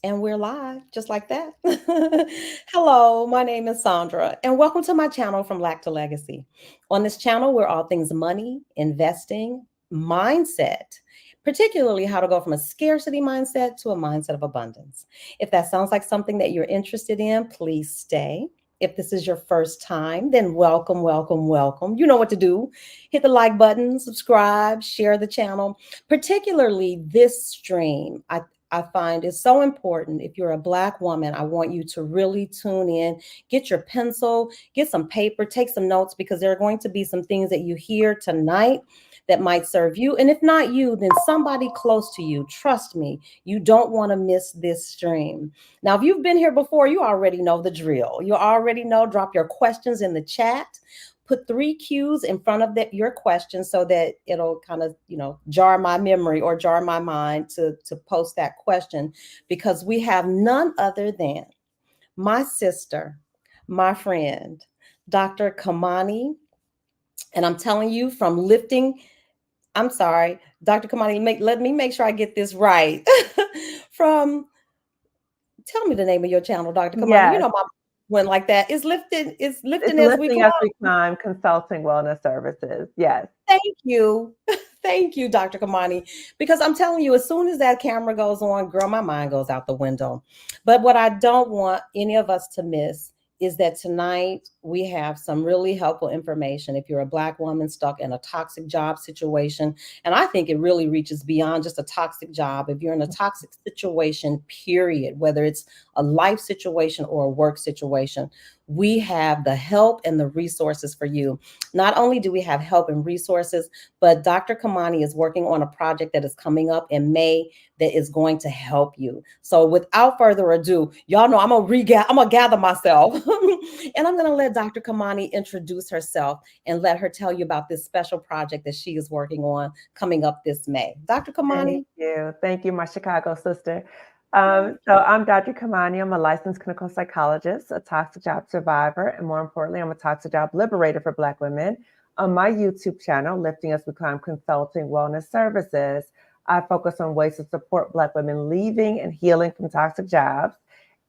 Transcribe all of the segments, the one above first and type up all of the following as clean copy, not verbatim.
And we're live just like that. Hello, my name is Sandra, and welcome to my channel From Lack to Legacy. On this channel, we're all things money, investing, mindset, particularly how to go from a scarcity mindset to a mindset of abundance. If that sounds like something that you're interested in, please stay. If this is your first time, then welcome, welcome, welcome. You know what to do. Hit the like button, subscribe, share the channel, particularly this stream. I find is so important. If you're a Black woman, I want you to really tune in, get your pencil, get some paper, take some notes, because there are going to be some things that you hear tonight that might serve you. And if not you, then somebody close to you. Trust me, you don't want to miss this stream. Now, if you've been here before, you already know the drill. You already know, drop your questions in the chat. Put 3 Q's in front of your question so that it'll kind of, jar my memory or jar my mind to post that question, because we have none other than my sister, my friend, Dr. Kimani. And I'm telling you, from lifting, I'm sorry, Dr. Kimani, let me make sure I get this right. From, tell me the name of your channel, Dr. Kimani. You Yes, know, my went like that. It's lifting it's as we lifting climb. as we climb, consulting wellness services. Yes. Thank you. Thank you, Dr. Kimani. Because I'm telling you, as soon as that camera goes on, girl, my mind goes out the window. But what I don't want any of us to miss is that tonight we have some really helpful information. If you're a Black woman stuck in a toxic job situation, and I think it really reaches beyond just a toxic job. If you're in a toxic situation, period, whether it's a life situation or a work situation, we have the help and the resources for you. Not only do we have help and resources, but Dr. Kimani is working on a project that is coming up in May that is going to help you. So without further ado, y'all know I'm gonna gather myself and I'm gonna let Dr. Kimani introduce herself and let her tell you about this special project that she is working on coming up this May. Dr. Thank Kimani. you. Thank you, my Chicago sister. So I'm Dr. Kimani. I'm a licensed clinical psychologist, a toxic job survivor, and more importantly, I'm a toxic job liberator for Black women. On my YouTube channel, Lifting As We Climb Consulting Wellness Services, I focus on ways to support Black women leaving and healing from toxic jobs.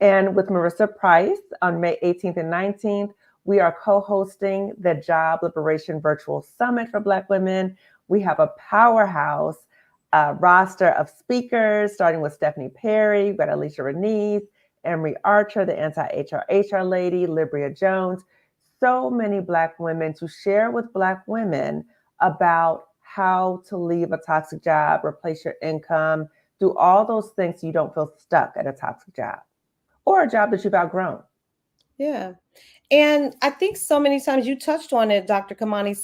And with Marissa Price on May 18th and 19th, we are co-hosting the Job Liberation Virtual Summit for Black women. We have a powerhouse roster of speakers, starting with Stephanie Perry. We've got Alicia Renese, Emery Archer, the anti-HR lady, Libria Jones. So many Black women to share with Black women about how to leave a toxic job, replace your income, do all those things so you don't feel stuck at a toxic job or a job that you've outgrown. Yeah. And I think so many times you touched on it, Dr. Kamani,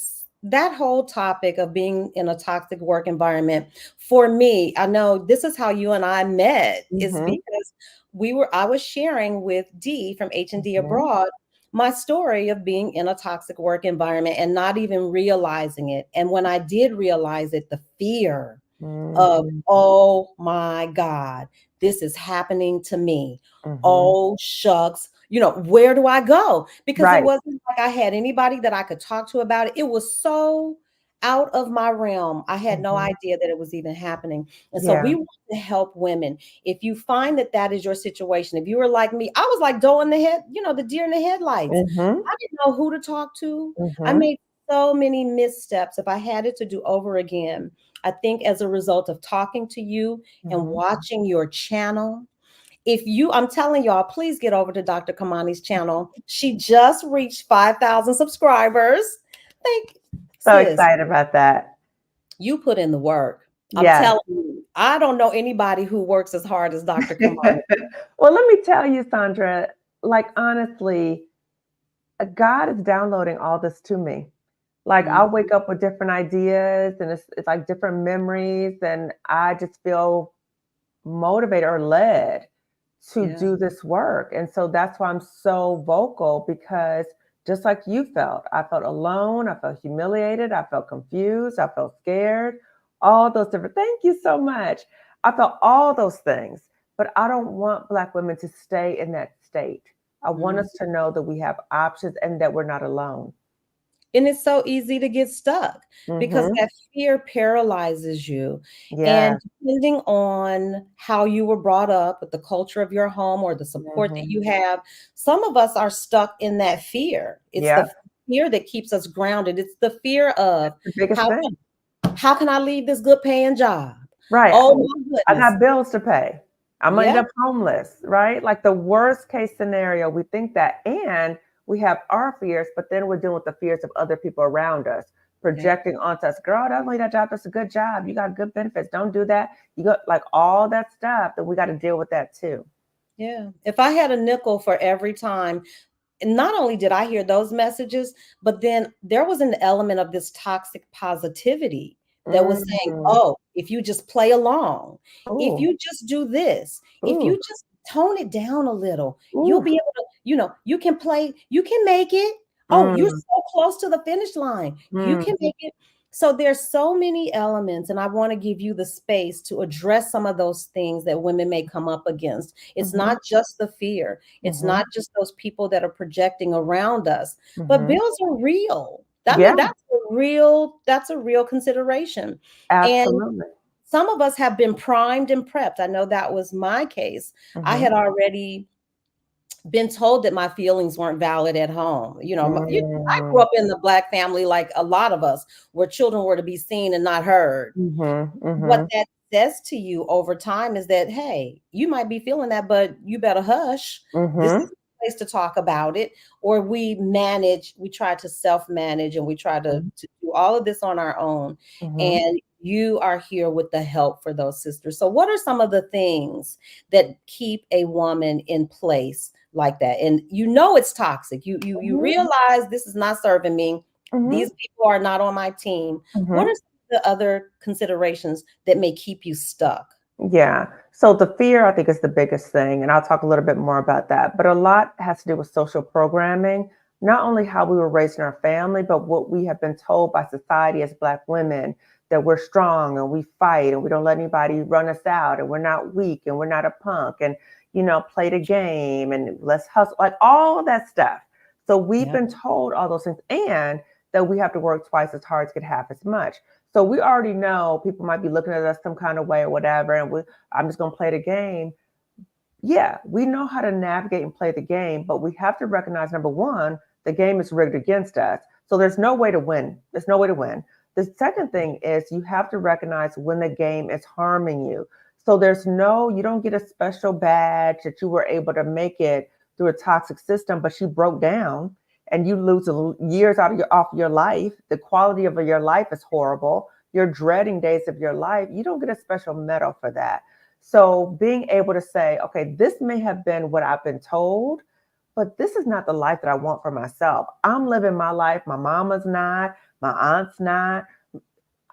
that whole topic of being in a toxic work environment. For me, I know this is how you and I met, is Mm-hmm. because I was sharing with Dee from H&D Mm-hmm. Abroad my story of being in a toxic work environment and not even realizing it. And when I did realize it, the fear of, Mm-hmm. oh my God, this is happening to me. Mm-hmm. Oh shucks, where do I go? Because it Right. wasn't like I had anybody that I could talk to about it. It was so out of my realm. I had no Mm-hmm. idea that it was even happening. And so Yeah. we want to help women. If you find that that is your situation, if you were like me, I was like doe in the head, the deer in the headlights. Mm-hmm. I didn't know who to talk to. I Mm-hmm. made so many missteps. If I had it to do over again, I think as a result of talking to you and Mm-hmm. watching your channel, I'm telling y'all, please get over to Dr. Kamani's channel. She just reached 5,000 subscribers. Thank So sis, excited about that. you put in the work. I'm Yes. telling you, I don't know anybody who works as hard as Dr. Kamani. Well, let me tell you, Sandra, like honestly, God is downloading all this to me. Like I'll Mhm. wake up with different ideas and it's like different memories, and I just feel motivated or led to Yeah. do this work. And so that's why I'm so vocal, because just like you felt, I felt alone, I felt humiliated, I felt confused, I felt scared, all those different, thank you so much. I felt all those things, but I don't want Black women to stay in that state. I want Mhm. us to know that we have options and that we're not alone. And it's so easy to get stuck because Mm-hmm. that fear paralyzes you. Yeah. And depending on how you were brought up, with the culture of your home or the support that Mm-hmm. you have, some of us are stuck in that fear. It's the Yep. fear that keeps us grounded. It's the fear of The biggest how thing. how can I leave this good paying job? Right. Oh my I goodness. got bills to pay. I'm gonna end Yeah. up homeless, right? Like the worst case scenario, we think that, and we have our fears, but then we're dealing with the fears of other people around us, Yeah. projecting onto us, girl, don't leave that job. That's a good job. You got good benefits. Don't do that. You got like all that stuff that we got to deal with that too. Yeah. If I had a nickel for every time, and not only did I hear those messages, but then there was an element of this toxic positivity that was saying, Mm. oh, if you just play along, if Ooh, you just do this, if ooh, you just tone it down a little, you'll ooh. be able to, you can play, you can make it. Oh, you're Mm, so close to the finish line. You mm, can make it. So there's so many elements, and I want to give you the space to address some of those things that women may come up against. It's mm-hmm, not just the fear. It's mm-hmm, not just those people that are projecting around us, but mm-hmm. bills are real. I Yeah, mean, that's a real consideration. And absolutely. some of us have been primed and prepped. I know that was my case. I Mm-hmm. had already been told that my feelings weren't valid at home. I grew Mm, up in the Black family, like a lot of us, where children were to be seen and not heard. mm-hmm, What mm-hmm, that says to you over time is that, hey, you might be feeling that, but you better hush. This mm-hmm. is a place to talk about it. Or we try to self-manage, and we try to do all of this on our own. Mm-hmm. And you are here with the help for those sisters. So what are some of the things that keep a woman in place like that? And it's toxic. You Mhm, realize this is not serving me. mhm, These people are not on my team. What mhm. are the other considerations that may keep you stuck? Yeah. So the fear, I think, is the biggest thing. And I'll talk a little bit more about that. But a lot has to do with social programming, not only how we were raised in our family, but what we have been told by society as Black women, that we're strong and we fight and we don't let anybody run us out and we're not weak and we're not a punk and, play the game and let's hustle, like all of that stuff. So we've Yeah. been told all those things, and that we have to work twice as hard to get half as much. So we already know people might be looking at us some kind of way or whatever, and I'm just going to play the game. Yeah, we know how to navigate and play the game, but we have to recognize, number one, the game is rigged against us. So there's no way to win. There's no way to win. The second thing is you have to recognize when the game is harming you. So you don't get a special badge that you were able to make it through a toxic system, but you broke down and you lose years off your life. The quality of your life is horrible. You're dreading days of your life. You don't get a special medal for that. So being able to say, okay, this may have been what I've been told, but this is not the life that I want for myself. I'm living my life. My mama's not, my aunt's not.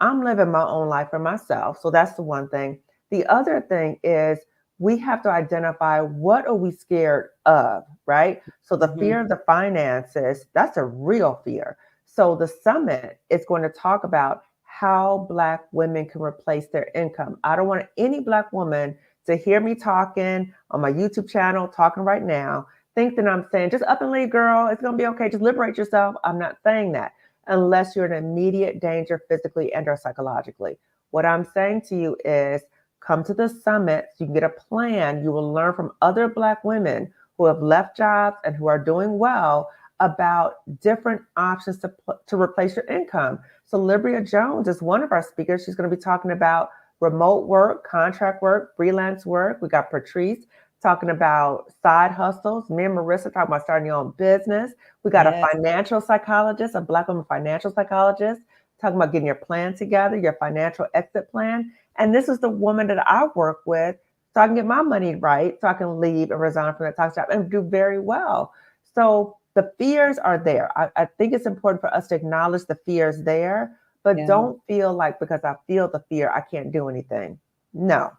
I'm living my own life for myself. So that's the one thing. The other thing is we have to identify, what are we scared of, right? So the Mhm. fear of the finances, that's a real fear. So the summit is going to talk about how Black women can replace their income. I don't want any Black woman to hear me talking on my YouTube channel, talking right now, think that I'm saying, just up and leave, girl. It's going to be okay. Just liberate yourself. I'm not saying that, unless you're in immediate danger physically and or psychologically. What I'm saying to you is, come to the summit so you can get a plan. You will learn from other Black women who have left jobs and who are doing well about different options to replace your income. So Libria Jones is one of our speakers. She's going to be talking about remote work, contract work, freelance work. We got Patrice talking about side hustles. Me and Marissa talking about starting your own business. We got a Yes. financial psychologist, a Black woman financial psychologist, talking about getting your plan together, your financial exit plan. And this is the woman that I work with, so I can get my money right, so I can leave and resign from that toxic job and do very well. So the fears are there. I think it's important for us to acknowledge the fears there, but Yeah. don't feel like because I feel the fear, I can't do anything. No,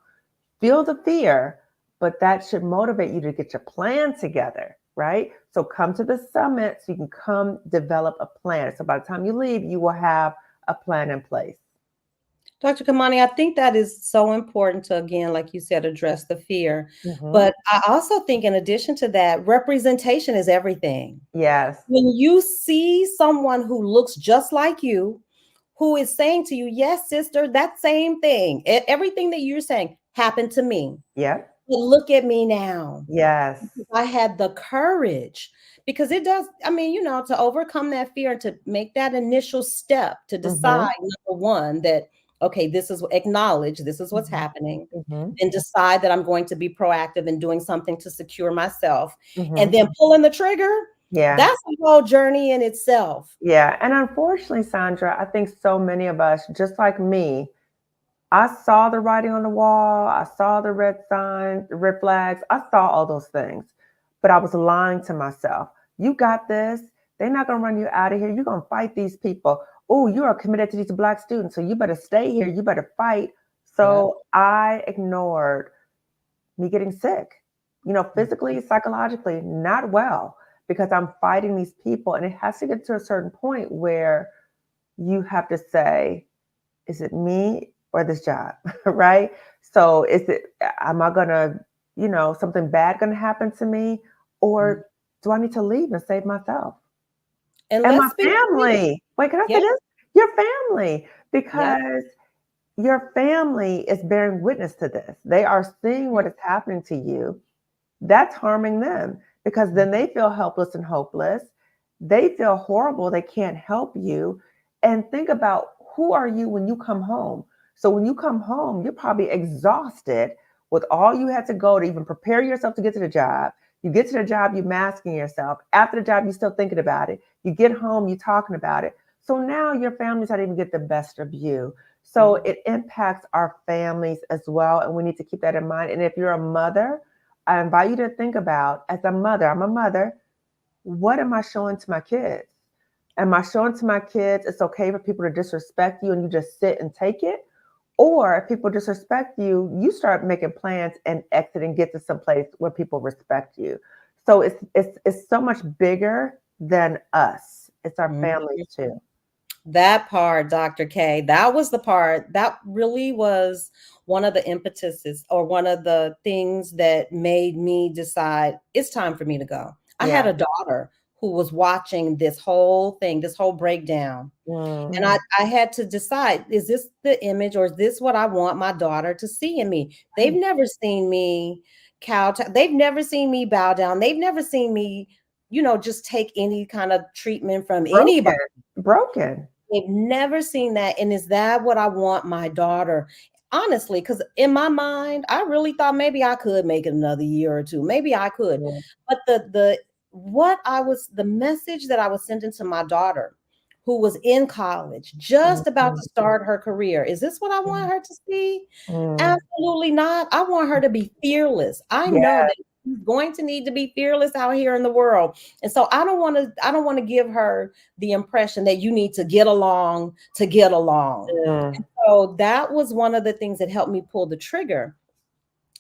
feel the fear, but that should motivate you to get your plan together, right? So come to the summit so you can come develop a plan. So by the time you leave, you will have a plan in place. Dr. Kamani, I think that is so important to, again, like you said, address the fear. Hmm. But I also think, in addition to that, representation is everything. Yes. When you see someone who looks just like you, who is saying to you, yes, sister, that same thing, everything that you're saying happened to me. Yep. But look at me now. Yes. I had the courage, because it does, I mean, to overcome that fear and to make that initial step to Hmm. decide, number one, that, okay, acknowledge this is what's Hmm. happening, Hmm. and decide that I'm going to be proactive in doing something to secure myself, and Hmm. then pulling the trigger. Yeah. That's a whole journey in itself. Yeah. And unfortunately, Sandra, I think so many of us, just like me, I saw the writing on the wall. I saw the red signs, the red flags. I saw all those things, but I was lying to myself. You got this. They're not going to run you out of here. You're going to fight these people. Oh, you are committed to these Black students. So you better stay here. You better fight. Yeah. So I ignored me getting sick, physically, psychologically, not well, because I'm fighting these people. And it has to get to a certain point where you have to say, is it me or this job? Right? So am I gonna, something bad gonna happen to me? Mhm. Or do I need to leave and save myself? And And my let's be clear. family. Wait, can I Yeah. say this? Your family. Yeah. Because your family is bearing witness to this. They are seeing what is happening to you. That's harming them because then they feel helpless and hopeless. They feel horrible. They can't help you. And think about, who are you when you come home? So when you come home, you're probably exhausted with all you had to go to even prepare yourself to get to the job. You get to the job, you're masking yourself. After the job, you're still thinking about it. You get home, you're talking about it. So now your family's not even get the best of you. So Mhm. it impacts our families as well. And we need to keep that in mind. And if you're a mother, I invite you to think about, as a mother, I'm a mother, what am I showing to my kids? Am I showing to my kids it's okay for people to disrespect you and you just sit and take it? Or if people disrespect you, you start making plans and exit and get to some place where people respect you. So it's so much bigger than us. It's our Mhm. families too. That part, Dr. K, that was the part that really was one of the impetuses, or one of the things that made me decide it's time for me to go. I had Yeah. a daughter who was watching this whole thing, this whole breakdown. And Mm, I had to decide, is this the image, or is this what I want my daughter to see in me? They've right. never seen me they've never seen me bow down. They've never seen me, just take any kind of treatment from anybody. Broken. Broken. They've never seen that. And is that what I want my daughter? Honestly, because in my mind, I really thought maybe I could make it another year or two. Maybe I could. Yeah. But the message that I was sending to my daughter, who was in college, just about Mhm. to start her career, is this what I want her to see? Mm. Absolutely not. I want her to be fearless. I know Yeah. that she's going to need to be fearless out here in the world. And so I don't want to give her the impression that you need to get along to get along. Mm. So that was one of the things that helped me pull the trigger.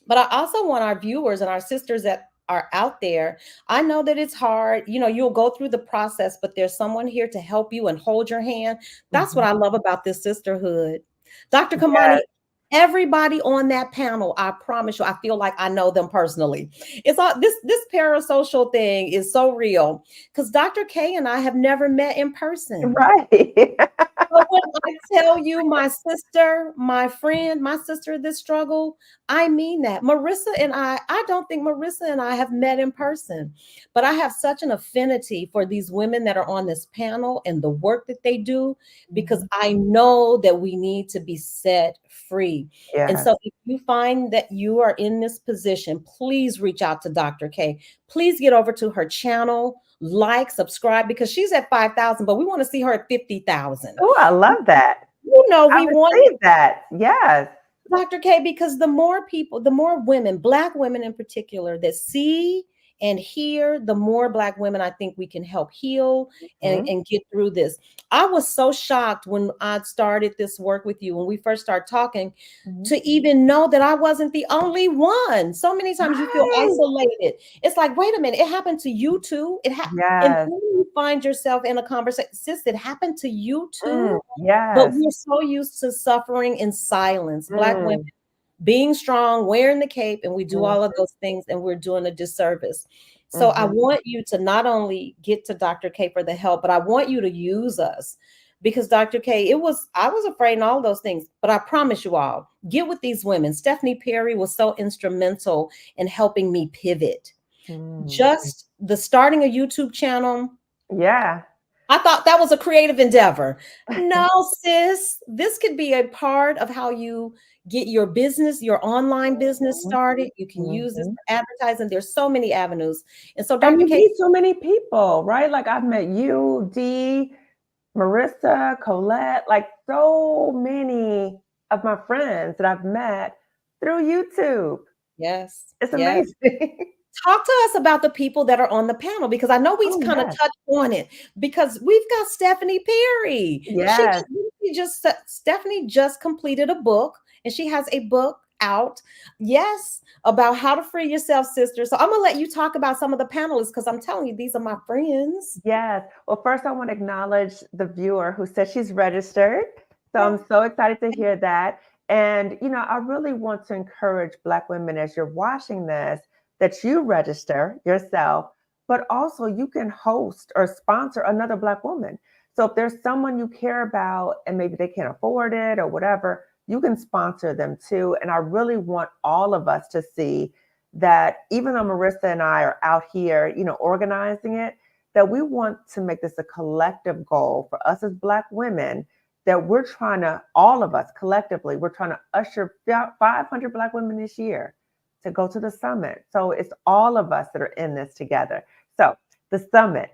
But I also want our viewers and our sisters that are out there. I know that it's hard. You'll go through the process, but there's someone here to help you and hold your hand. That's what Mhm. I love about this sisterhood. Dr. Kamani, Yes. everybody on that panel, I promise you, I feel like I know them personally. It's all this parasocial thing is so real, because Dr. K and I have never met in person. Right. But when I tell you, my sister, my friend, my sister, this struggle, I mean that. I don't think Marissa and I have met in person, but I have such an affinity for these women that are on this panel and the work that they do, because Mhm. I know that we need to be set free. And Yes. so if you find that you are in this position, please reach out to Dr. K. Please get over to her channel, like, subscribe, because she's at 5,000, but we want to see her at 50,000. Oh, I love that. I We want received that. Yes. Dr. K, because the more people, the more women, Black women in particular, that see And here, the more Black women I think we can help heal Mhm. and get through this. I was so shocked when I started this work with you, when we first started talking, Mhm. to even know that I wasn't the only one. So many times you feel Right. isolated. It's like, wait a minute, it happened to you too. And Yes. then you find yourself in a conversation, sis, it happened to you too. But Yes. we're so used to suffering in silence. Black women Mm. being strong, wearing the cape, and we do Mhm. all of those things, and we're doing a disservice. So I Mhm. want you to not only get to Dr. K for the help, but I want you to use us, because Dr. K, I was afraid and all those things, but I promise you all, get with these women. Stephanie Perry was so instrumental in helping me pivot. Mm. Just the starting a YouTube channel, Yeah. I thought that was a creative endeavor. No, sis, this could be a part of how you get your business, your online business Mhm. started. You can use this Mhm. for advertising. There's so many avenues. And so, And Dr. you K, meet so many people, right? Like I've met you, Dee, Marissa, Colette, like so many of my friends that I've met through YouTube. yes, It's yes. amazing. Talk to us about the people that are on the panel, because I know we Oh, kind of yes. touched on it, because we've got Stephanie Perry. Yes. Stephanie just completed a book, and she has a book out, yes, about how to free yourself, sister. So I'm gonna let you talk about some of the panelists, because I'm telling you, these are my friends. Yes. Well, first, I want to acknowledge the viewer who said she's registered. So Yeah. I'm so excited to hear that. And, I really want to encourage Black women as you're watching this that you register yourself, but also you can host or sponsor another Black woman. So if there's someone you care about and maybe they can't afford it or whatever, you can sponsor them too. And I really want all of us to see that even though Marissa and I are out here, organizing it, that we want to make this a collective goal for us as Black women, that we're trying to, all of us collectively, we're trying to usher 500 Black women this year to go to the summit. So it's all of us that are in this together. So the summit,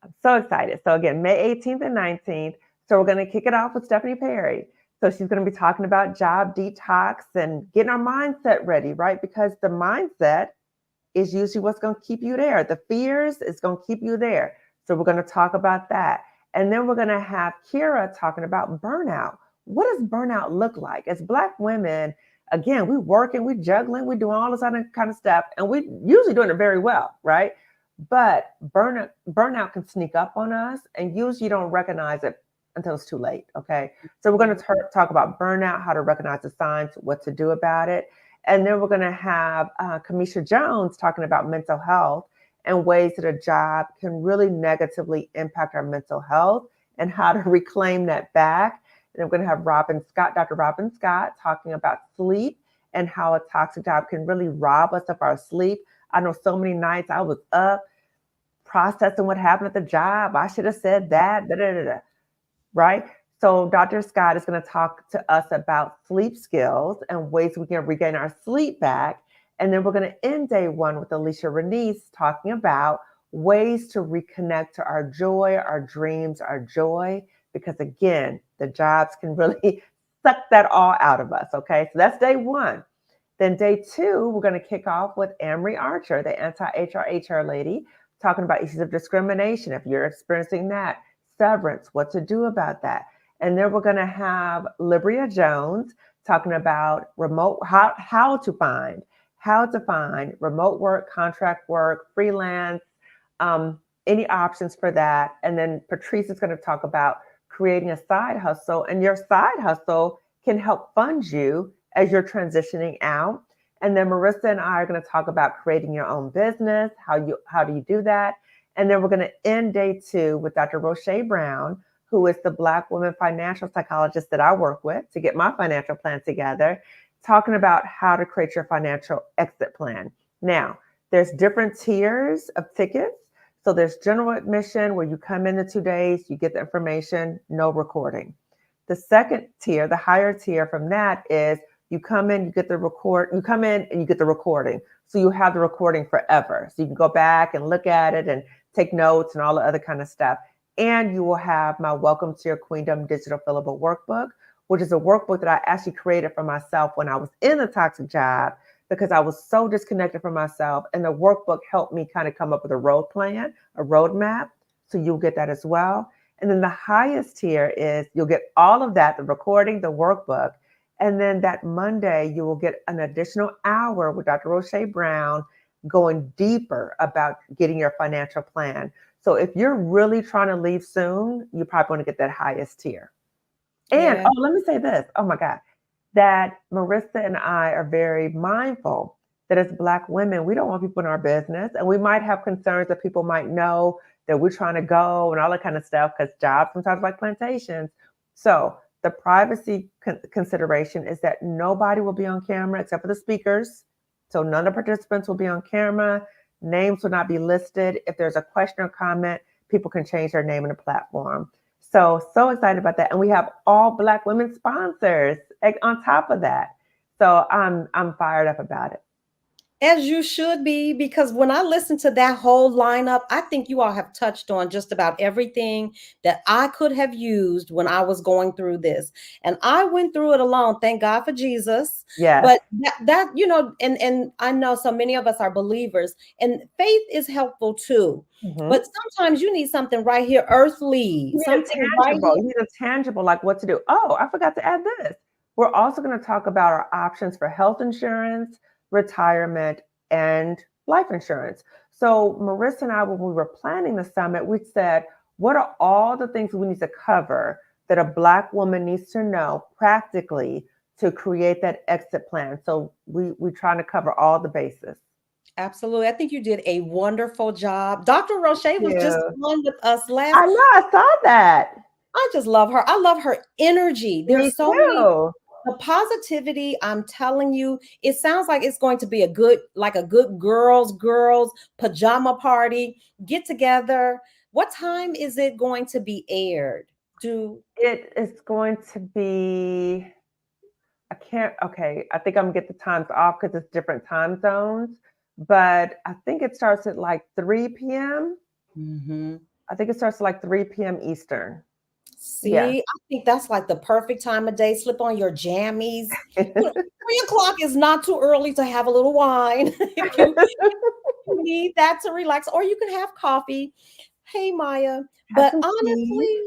I'm so excited. So again, May 18th and 19th. So we're going to kick it off with Stephanie Perry. So she's going to be talking about job detox and getting our mindset ready, right? Because the mindset is usually what's going to keep you there. The fears is going to keep you there. So we're going to talk about that. And then we're going to have Kira talking about burnout. What does burnout look like? As Black women, again, we working, we juggling, we doing all this other kind of stuff, and we usually doing it very well, right? But burnout can sneak up on us, and usually you don't recognize it until it's too late. Okay, so we're going to talk about burnout, how to recognize the signs, what to do about it. And then we're going to have Kamisha Jones talking about mental health and ways that a job can really negatively impact our mental health and how to reclaim that back. And we're going to have Dr. Robin Scott, talking about sleep and how a toxic job can really rob us of our sleep. I know so many nights I was up processing what happened at the job. I should have said that, right? So Dr. Scott is going to talk to us about sleep skills and ways we can regain our sleep back. And then we're going to end day one with Alicia Renice talking about ways to reconnect to our joy, our dreams, our joy, because again, the jobs can really suck that all out of us. Okay, so that's day one. Then day two, we're going to kick off with Amory Archer, the anti-HR lady, talking about issues of discrimination. If you're experiencing that, severance, what to do about that. And then we're going to have Libria Jones talking about how to find remote work, contract work, freelance, any options for that. And then Patrice is going to talk about creating a side hustle, and your side hustle can help fund you as you're transitioning out. And then Marissa and I are going to talk about creating your own business. How do you do that? And then we're going to end day two with Dr. Roche Brown, who is the Black woman financial psychologist that I work with to get my financial plan together, talking about how to create your financial exit plan. Now, there's different tiers of tickets. So there's general admission, where you come in the 2 days, you get the information, no recording. The second tier, the higher tier from that, is you come in, you get the recording. So you have the recording forever. So you can go back and look at it and take notes and all the other kind of stuff. And you will have my Welcome to Your Queendom digital fillable workbook, which is a workbook that I actually created for myself when I was in a toxic job, because I was so disconnected from myself. And the workbook helped me kind of come up with a road plan, a roadmap. So you'll get that as well. And then the highest tier is you'll get all of that, the recording, the workbook. And then that Monday, you will get an additional hour with Dr. Roche Brown going deeper about getting your financial plan. So if you're really trying to leave soon, you probably want to get that highest tier. And Yeah. let me say this. Oh my God, that Marissa and I are very mindful that as Black women, we don't want people in our business. And we might have concerns that people might know that we're trying to go and all that kind of stuff because jobs sometimes like plantations. So the privacy consideration is that nobody will be on camera except for the speakers. So none of the participants will be on camera. Names will not be listed. If there's a question or comment, people can change their name in the platform. So excited about that. And we have all Black women sponsors on top of that. So I'm fired up about it. As you should be, because when I listen to that whole lineup, I think you all have touched on just about everything that I could have used when I was going through this. And I went through it alone. Thank God for Jesus. Yes. But that and I know so many of us are believers, and faith is helpful too. Mm-hmm. But sometimes you need something right here, earthly, something right here. You need a tangible, like what to do. Oh, I forgot to add this. We're also going to talk about our options for health insurance, retirement, and life insurance. So Marissa and I, when we were planning the summit, we said, what are all the things we need to cover that a Black woman needs to know practically to create that exit plan? So we're trying to cover all the bases. Absolutely. I think you did a wonderful job. Dr. Roche was just on with us last. I know, I saw that. I just love her. I love her energy. There's so many. The positivity, I'm telling you, it sounds like it's going to be a good girls pajama party, get together. What time is it going to be aired? It is going to be, I think I'm gonna get the times off because it's different time zones, but I think it starts at like 3 p.m. Mm-hmm. I think it starts at like 3 p.m. Eastern. See, I think that's like the perfect time of day. Slip on your jammies. 3 o'clock is not too early to have a little wine. if you need that to relax, or you can have coffee. Hey, Maya. But honestly,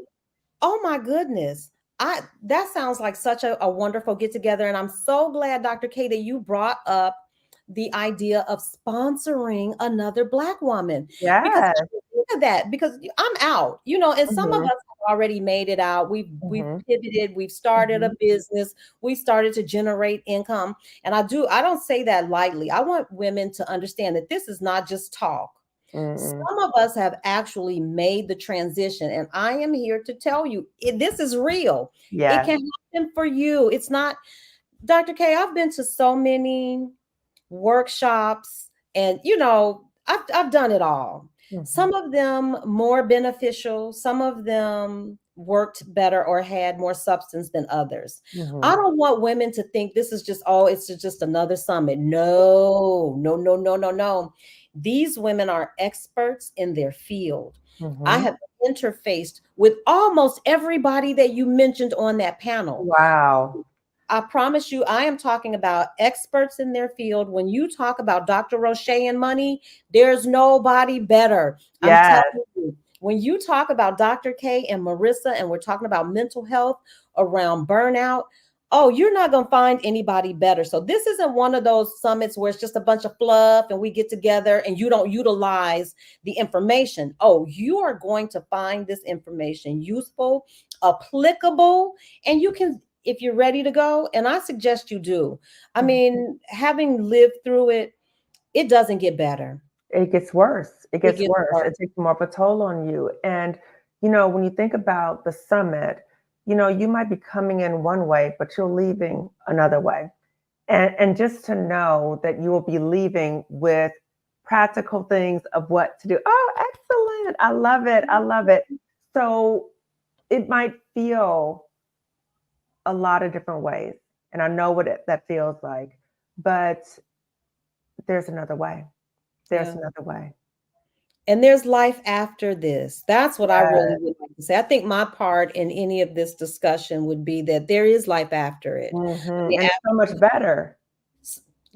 oh my goodness. That sounds like such a wonderful get together. And I'm so glad, Dr. K, that you brought up the idea of sponsoring another Black woman. Yeah. Because I'm out, and some of us have already made it out. We've pivoted, we've started a business, we started to generate income. And I don't say that lightly. I want women to understand that this is not just talk. Some of us have actually made the transition, and I am here to tell you this is real. It can happen for you. It's not, Dr. K, I've been to so many workshops, and I've done it all. Some of them more beneficial, some of them worked better or had more substance than others. I don't want women to think this is just, it's just another summit. No. These women are experts in their field. I have interfaced with almost everybody that you mentioned on that panel. Wow. I promise you, I am talking about experts in their field. When you talk about Dr. Roche and money, there's nobody better. I'm telling you. When you talk about Dr. K and Marissa, and we're talking about mental health around burnout, you're not going to find anybody better. So this isn't one of those summits where it's just a bunch of fluff and we get together and you don't utilize the information. You are going to find this information useful, applicable, and you can, if you're ready to go, and I suggest you do. I mean, having lived through it, it doesn't get better. It gets worse. It gets worse. It takes more of a toll on you. And, when you think about the summit, you might be coming in one way, but you're leaving another way. And just to know that you will be leaving with practical things of what to do. Oh, excellent. I love it. I love it. So it might feel a lot of different ways. And I know what that feels like, but there's another way. There's another way. And there's life after this. That's what I really would like to say. I think my part in any of this discussion would be that there is life after it. And it's so much better.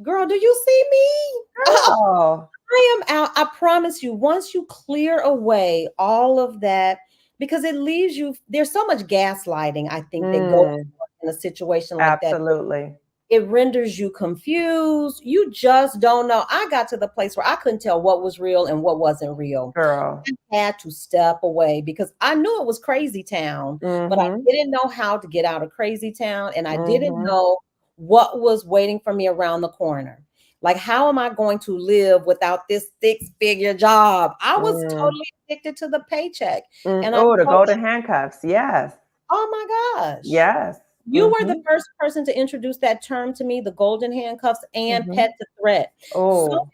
Girl, do you see me? Girl. I am out. I promise you, once you clear away all of that, because it leaves you, there's so much gaslighting, I think, that goes Mm, on in a situation like that. absolutely. It renders you confused. You just don't know. I got to the place where I couldn't tell what was real and what wasn't real. Girl. I had to step away because I knew it was crazy town, but I Mm-hmm. didn't know how to get out of crazy town, and I didn't Mm-hmm. know what was waiting for me around the corner. Like, how am I going to live without this six-figure job? I was Mm, totally addicted to the paycheck, mm. and I Oh, the told, golden handcuffs. Yes. oh my gosh. Yes. You were the Mm-hmm. first person to introduce that term to me, the golden handcuffs and Mm-hmm. pet to threat. So Oh.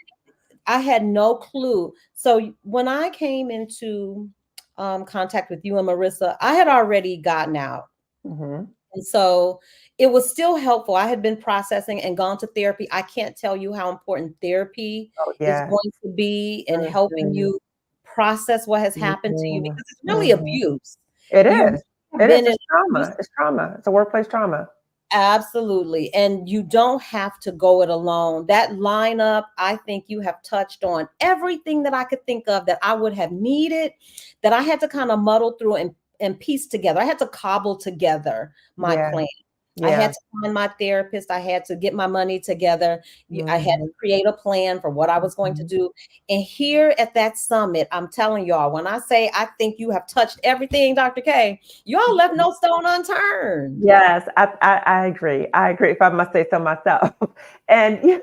I had no clue. So when I came into contact with you and Marissa, I had already gotten out. Mm-hmm. And so it was still helpful. I had been processing and gone to therapy. I can't tell you how important therapy Oh, is yes. going to be in helping Mm-hmm. you process what has happened to you, Mm-hmm. because it's really Mm-hmm. abuse. It You is. have It is. been in It's abuse. trauma. It's trauma. It's a workplace trauma. Absolutely. And you don't have to go it alone. That lineup, I think you have touched on everything that I could think of that I would have needed, that I had to kind of muddle through and piece together. I had to cobble together my Yeah. plan. I Yeah. had to find my therapist. I had to get my money together. I had Mm-hmm. to create a plan for what I was going to Mm-hmm. do. And here at that summit, I'm telling y'all, when I say I think you have touched everything, Dr. K, y'all left no stone unturned. Yes, I agree. I agree, if I must say so myself. And yeah,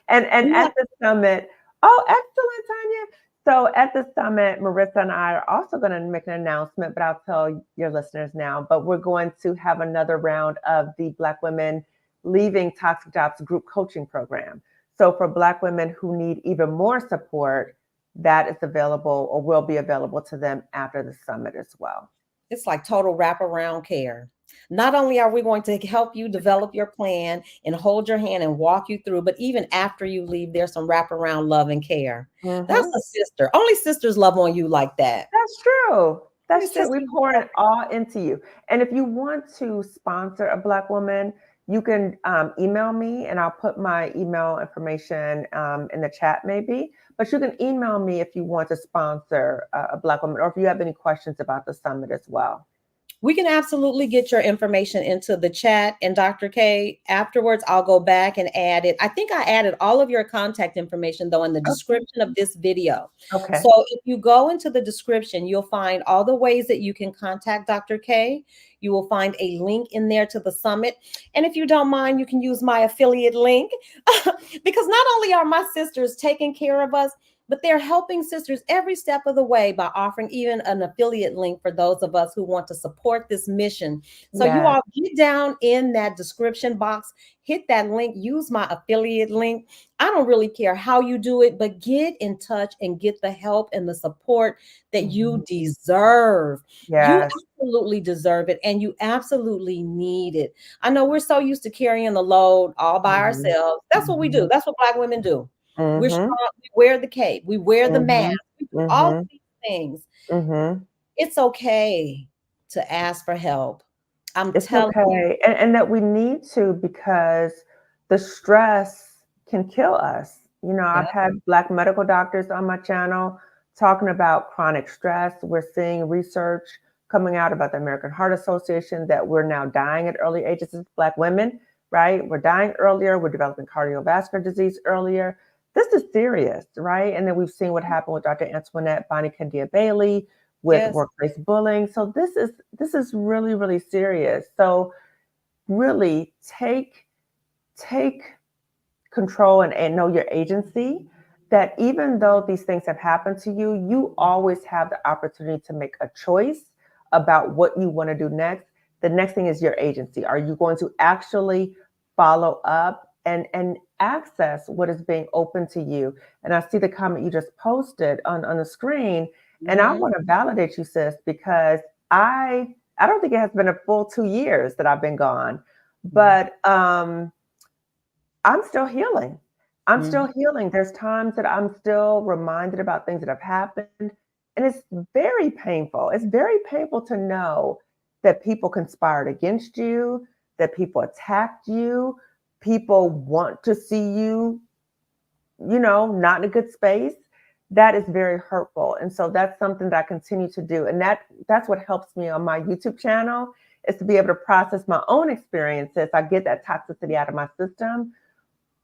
and Yeah. at the summit, oh, excellent, Tanya. So at the summit, Marissa and I are also going to make an announcement, but I'll tell your listeners now. But we're going to have another round of the Black Women Leaving Toxic Jobs group coaching program. So for Black women who need even more support, that is available or will be available to them after the summit as well. It's like total wraparound care. Not only are we going to help you develop your plan and hold your hand and walk you through, but even after you leave, there's some wraparound love and care. That's Mm-hmm. a sister. Only sisters love on you like that. That's true. Only That's true. We sisters. pour it all into you. And if you want to sponsor a Black woman, you can email me and I'll put my email information in the chat maybe. But you can email me if you want to sponsor a Black woman or if you have any questions about the summit as well. We can absolutely get your information into the chat. And Dr. K, afterwards, I'll go back and add it. I think I added all of your contact information, though, in the Okay. description of this video. Okay. So if you go into the description, you'll find all the ways that you can contact Dr. K. You will find a link in there to the summit. And if you don't mind, you can use my affiliate link because not only are my sisters taking care of us, but they're helping sisters every step of the way by offering even an affiliate link for those of us who want to support this mission. So you Yeah. all get down in that description box, hit that link, use my affiliate link. I don't really care how you do it, but get in touch and get the help and the support that you Mhm. deserve. You Yes. absolutely deserve it, and you absolutely need it. I know we're so used to carrying the load all by Mhm. ourselves. That's what we do. Mhm. That's what Black women do. We're Mhm. strong. We wear the cape. We wear the mask. Mhm. We do all of Mhm. these things. Mhm. It's okay to ask for help. I'm It's telling you. okay. And that we need to because the stress can kill us. You know, Yeah. I've had Black medical doctors on my channel talking about chronic stress. We're seeing research coming out about the American Heart Association that we're now dying at early ages as Black women, right? We're dying earlier. We're developing cardiovascular disease earlier. This is serious, right? And then we've seen what happened with Dr. Antoinette Bonnie Candia Bailey with Yes. workplace bullying. So this is really, really serious. So really take control and know your agency, that even though these things have happened to you, you always have the opportunity to make a choice about what you want to do next. The next thing is your agency. Are you going to actually follow up and access what is being open to you? And I see the comment you just posted on the screen, and I Mhm. want to validate you, sis, because I don't think it has been a full 2 years that I've been gone, but I'm still healing. I'm still Mhm. healing. There's times that I'm still reminded about things that have happened. And it's very painful. It's very painful to know that people conspired against you, that people attacked you, people want to see you, not in a good space, that is very hurtful. And so that's something that I continue to do. And that's what helps me on my YouTube channel, is to be able to process my own experiences. I get that toxicity out of my system,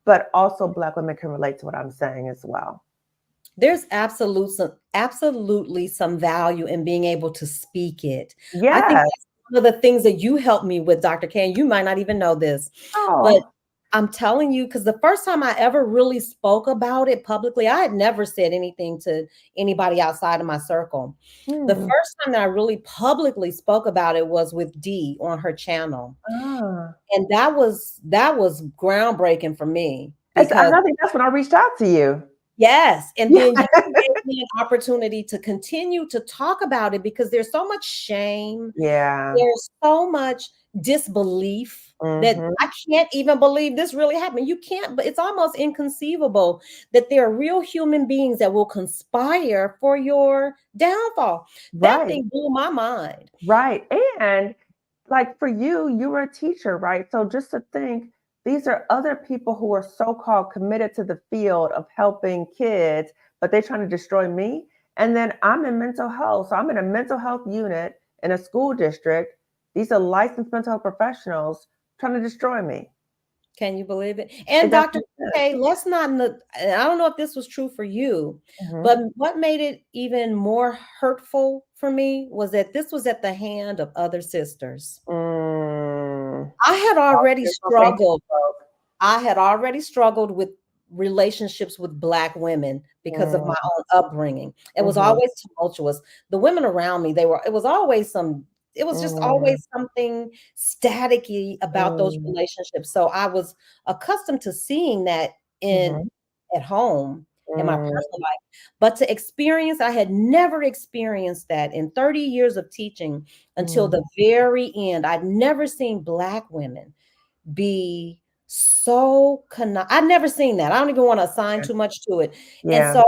but also Black women can relate to what I'm saying as well. There's absolutely some value in being able to speak it. I think Yes. that's one of the things that you helped me with, Dr. K, and you might not even know this, but Oh. I'm telling you, because the first time I ever really spoke about it publicly, I had never said anything to anybody outside of my circle. The Hmm. first time that I really publicly spoke about it was with Dee on her channel. Ah. And that was groundbreaking for me I because think that's when I reached out to you. yes, and Yeah. then you gave me an opportunity to continue to talk about it because there's so much shame, Yeah. there's so much disbelief that Hmm. I can't even believe this really happened. You can't, but it's almost inconceivable that there are real human beings that will conspire for your downfall. That Right. thing blew my mind. Right. And like for you, you were a teacher, right? So just to think, these are other people who are so-called committed to the field of helping kids, but they're trying to destroy me. And then I'm in mental health. So I'm in a mental health unit in a school district. These are licensed mental health professionals trying to destroy me. Can you believe it? It And doesn't Dr. make sense. K, let's not, I don't know if this was true for you, Mhm. but what made it even more hurtful for me was that this was at the hand of other sisters. Mm. I had already Okay, so thank you struggled. both. I had already struggled with relationships with Black women because of Mm. my own upbringing. It was Mhm. always tumultuous. The women around me, it was just Mm. always something staticky about those Mm. relationships. So I was accustomed to seeing that in Mhm. at home in my Mm. personal life. But to experience, I had never experienced that in 30 years of teaching until Mm. the very end. I'd never seen Black women be so I've never seen that. I don't even want to assign too much to it. And Yeah. so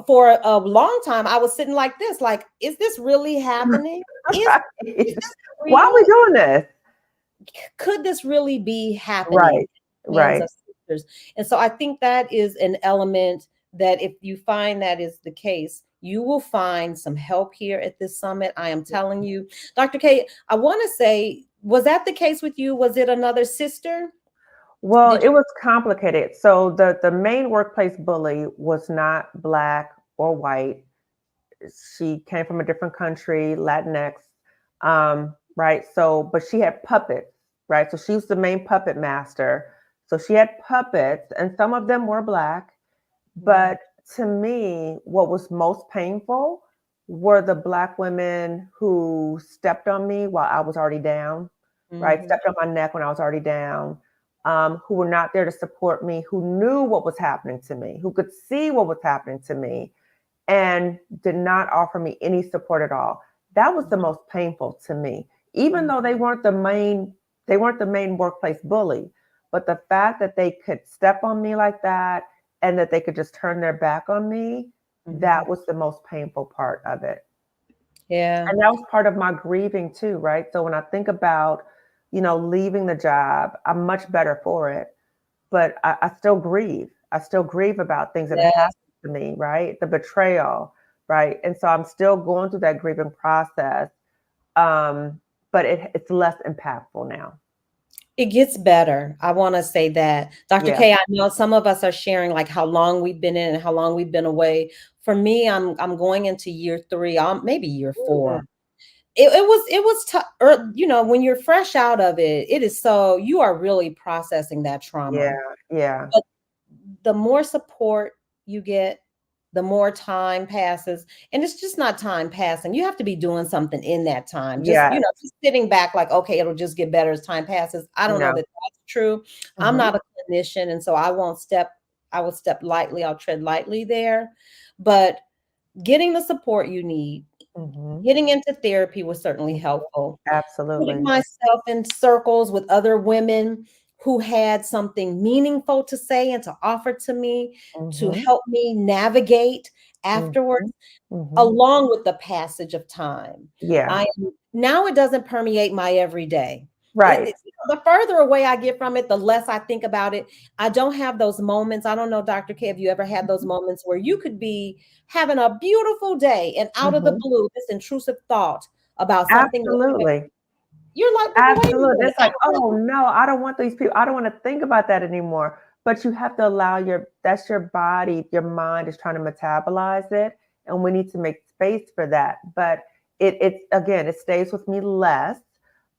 for a long time, I was sitting like this, like, is this really happening? Is Right. this Why are real? we doing this? Could this really be happening Right. in the hands Right. of sisters? And so I think that is an element that if you find that is the case, you will find some help here at this summit. I am telling you. Dr. K, I want to say, was that the case with you? Was it another sister? Well, Did it was complicated. So the main workplace bully was not Black or white. She came from a different country, Latinx, right? So, but she had puppets, right? So she was the main puppet master. So she had puppets, and some of them were Black. you But to me, what was most painful were the Black women who stepped on me while I was already down, right? Mhm. Stepped on my neck when I was already down, who were not there to support me, who knew what was happening to me, who could see what was happening to me, and did not offer me any support at all. That was the most painful to me, even Mhm. though they weren't the main workplace bully. But the fact that they could step on me like that and that they could just turn their back on me, that Mhm. was the most painful part of it. Yeah. And that was part of my grieving too, right? So when I think about, leaving the job, I'm much better for it, but I still grieve. I still grieve about things that Yes. happened to me, right? The betrayal, right? And so I'm still going through that grieving process, but it's less impactful now. It gets better. I want to say that. Dr. Yeah. K, I know some of us are sharing like how long we've been in and how long we've been away. For me, I'm going into year 3, maybe year Mm. 4. It was tough, when you're fresh out of it, it is so you are really processing that Yeah. trauma. Yeah. But the more support you get, the more time passes. And it's just not time passing. You have to be doing something in that time. Just, Yeah. just sitting back like, okay, it'll just get better as time passes. I don't know No. that that's true. I'm Hmm. not a clinician. And so I will step lightly, I'll tread lightly there. But getting the support you need, Hmm. getting into therapy was certainly helpful. Putting Absolutely. myself in circles with other women who had something meaningful to say and to offer to me to Hmm. help me navigate Hmm. afterwards, Hmm. along with the passage of time. Yeah. Now it doesn't permeate my everyday. Right. The further away I get from it, the less I think about it. I don't have those moments. I don't know, Dr. K, if you ever had those moments where you could be having a beautiful day and out of the Mhm. blue, this intrusive thought about something that Absolutely. you're like, well, wait a Absolutely. minute. It's like, oh no, I don't want these people. I don't want to think about that anymore. But you have to allow that's your body, your mind is trying to metabolize it. And we need to make space for that. But it again, it stays with me less,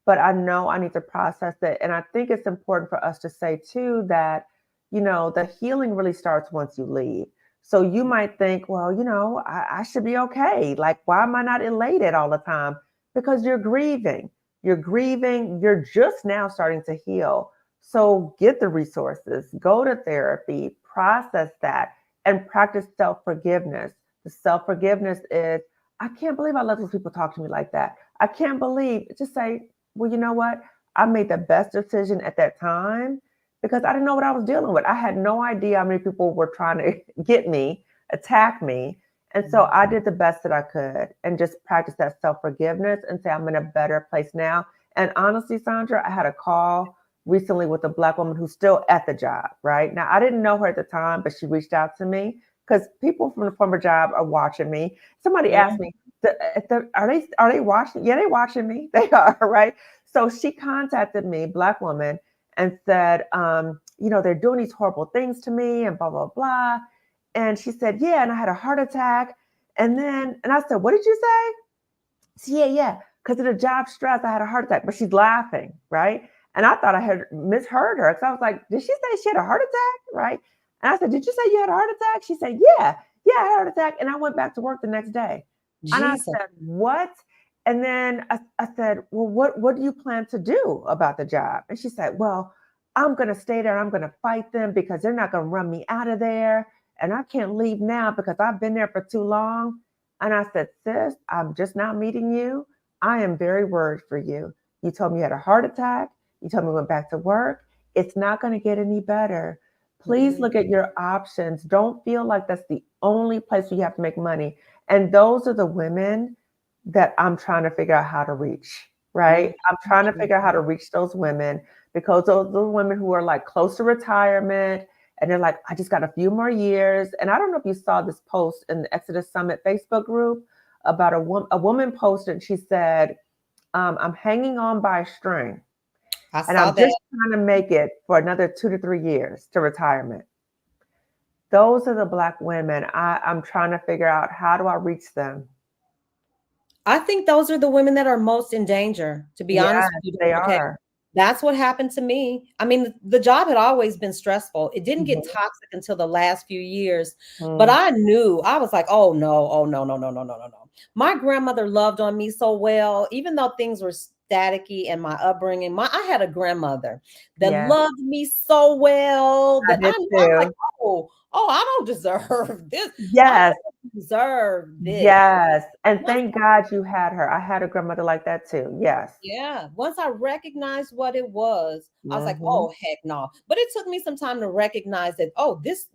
but I know I need to process it. And I think it's important for us to say too that, the healing really starts once you leave. So you might think, well, I should be okay. Like, why am I not elated all the time? Because you're grieving. You're just now starting to heal. So get the resources, go to therapy, process that, and practice self forgiveness. The self forgiveness is, I can't believe I let those people talk to me like that. I can't believe, just say, well, you know what? I made the best decision at that time because I didn't know what I was dealing with. I had no idea how many people were trying to get me, attack me. And so I did the best that I could and just practice that self forgiveness and say, I'm in a better place now. And honestly, Sandra, I had a call recently with a Black woman who's still at the job, right? Now, I didn't know her at the time, but she reached out to me because people from the former job are watching me. Somebody asked me, are they watching? Yeah, they're watching me. They are, right? So she contacted me, Black woman, and said, they're doing these horrible things to me and blah, blah, blah. And she said, yeah, and I had a heart attack. And I said, what did you say? She, yeah. Because of the job stress, I had a heart attack. But she's laughing, right? And I thought I had misheard her. So I was like, did she say she had a heart attack? Right? And I said, did you say you had a heart attack? She said, yeah, I had a heart attack. And I went back to work the next day. And I Jesus. said, what? And then I said, well, what do you plan to do about the job? And she said, well, I'm going to stay there. I'm going to fight them because they're not going to run me out of there. And I can't leave now because I've been there for too long. And I said, sis, I'm just now meeting you. I am very worried for you. You told me you had a heart attack. You told me you went back to work. It's not going to get any better. Please look at your options. Don't feel like that's the only place where you have to make money. And those are the women that I'm trying to figure out how to reach, right? I'm trying to figure out how to reach those women because those women who are like close to retirement and they're like, I just got a few more years. And I don't know if you saw this post in the Exodus Summit Facebook group about a woman posted, she said, I'm hanging on by a string. And I'm just trying to make it for another 2 to 3 years to retirement. Those are the Black women. I'm trying to figure out how do I reach them? I think those are the women that are most in danger, to be honest with you. They Okay. are. That's what happened to me. I mean, the job had always been stressful. It didn't get toxic until the last few years, but I knew, I was like, oh no, no, no, no, no, no, no, no. My grandmother loved on me so well, even though things were staticky and my upbringing. I had a grandmother that loved me so well that I was like, oh, I don't deserve this. I don't deserve this. Yes. And thank God you had her. I had a grandmother like that too. Yes. Yeah. Once I recognized what it was, I was like, oh heck no. But it took me some time to recognize that, oh, this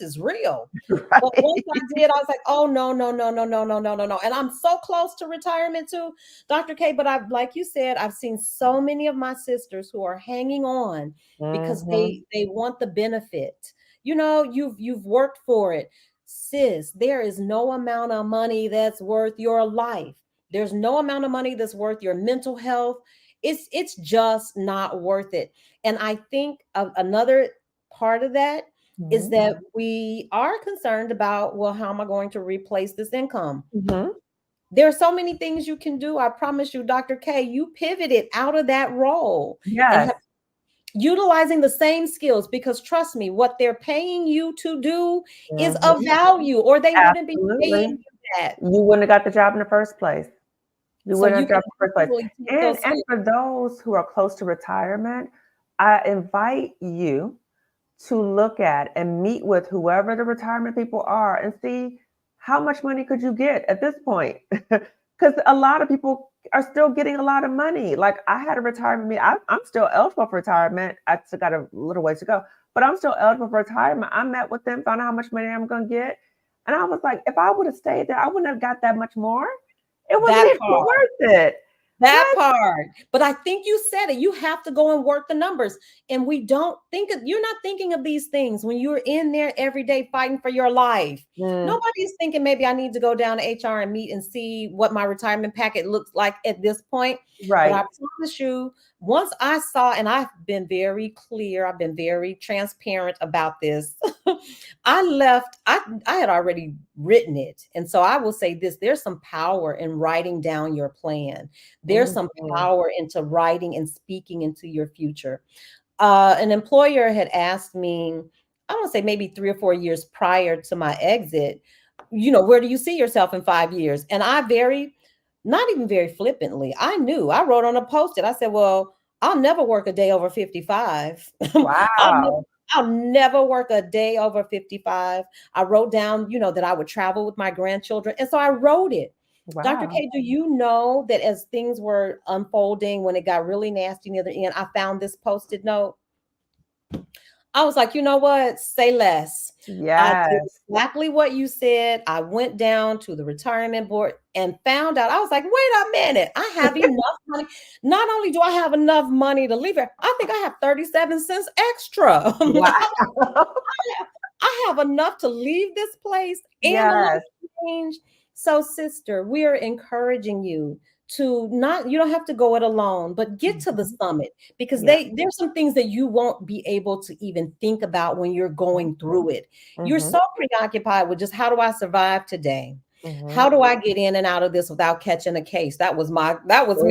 is real. Right. But once I did, I was like, oh no, no, no, no, no, no, no, no, no. And I'm so close to retirement too, Dr. K. But I've, like you said, I've seen so many of my sisters who are hanging on because they want the benefit. You've worked for it. Sis, there is no amount of money that's worth your life. There's no amount of money that's worth your mental health. It's just not worth it. And I think another part of that is that we are concerned about, well, how am I going to replace this income? There are so many things you can do. I promise you, Dr. K, you pivoted out of that role and have utilizing the same skills, because trust me, what they're paying you to do is of value, or they wouldn't be paying you that. You wouldn't have got the job in the first place. You wouldn't have got the first place. And for those who are close to retirement, I invite you to look at and meet with whoever the retirement people are and see how much money could you get at this point? Because a lot of people are still getting a lot of money. Like I had a retirement meeting. I'm still eligible for retirement. I still got a little ways to go, but I'm still eligible for retirement. I met with them, found out how much money I'm going to get. And I was like, if I would have stayed there, I wouldn't have got that much more. It wasn't even worth it. That What? part. But I think you said it. You have to go and work the numbers. And we don't think of, you're not thinking of these things when you're in there every day fighting for your life. Mm, Nobody's thinking maybe I need to go down to HR and meet and see what my retirement packet looks like at this point. But I right. promise you, once I saw, and I've been very clear, I've been very transparent about this. I left, I had already written it. And so I will say this, there's some power in writing down your plan. There's some Mhm. power into writing and speaking into your future. An employer had asked me, I want to say maybe 3 or 4 years prior to my exit, where do you see yourself in 5 years? And I not even very flippantly, I knew, I wrote on a post-it, I said, well, I'll never work a day over 55. I'll never, Wow. I'll never work a day over 55. I wrote down, that I would travel with my grandchildren. And so I wrote it. Dr. Wow. K, do you know that as things were unfolding, when it got really nasty near the end, I found this post-it note? I was like, you know what? Say less. I did Yes. exactly what you said. I went down to the retirement board and found out. I was like, wait a minute. I have enough money. Not only do I have enough money to leave here, I think I have 37 cents extra. Wow. I have enough to leave this place and the life Yes. change. So, sister, we are encouraging you to not, you don't have to go it alone, but get to the Mhm. summit, because Yeah. there's some things that you won't be able to even think about when you're going through it. You're Mhm. so preoccupied with just, how do I survive today? Mhm. How do I get in and out of this without catching a case? That was me.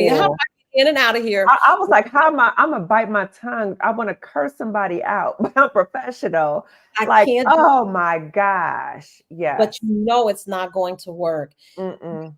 How do Oh. I get in and out of here? I was like, how am I'm gonna bite my tongue. I want to curse somebody out, but I'm professional. I Like, can't, oh my gosh. but Yes. it's not going to work. Mm-mm.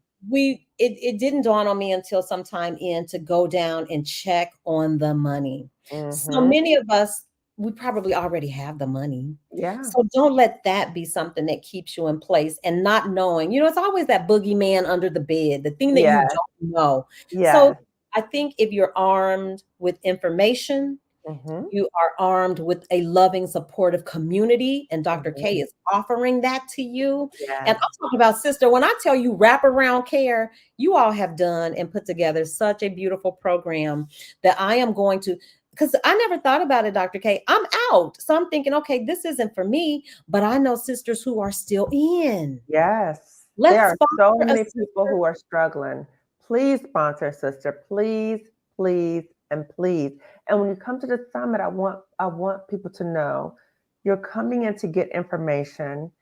It didn't dawn on me until sometime in to go down and check on the money. So Mm-hmm. many of us, we probably already have the money. Yeah. So don't let that be something that keeps you in place, and not knowing, it's always that boogeyman under the bed, the thing that you Yes. don't know. So Yes. I think if you're armed with information, Mm-hmm. you are armed with a loving, supportive community, and Dr. Mm-hmm. K is offering that to you. And Yes. I'm talking about, sister, when I tell you wraparound care, you all have done and put together such a beautiful program that I am going to, because I never thought about it, Dr. K. I'm out. So I'm thinking, okay, this isn't for me, but I know sisters who are still in. Yes. There Let's are so sponsor a many people sister. who are struggling. Please sponsor, sister. Please, please, and please. And when you come to the summit, I want people to know you're coming in to get information.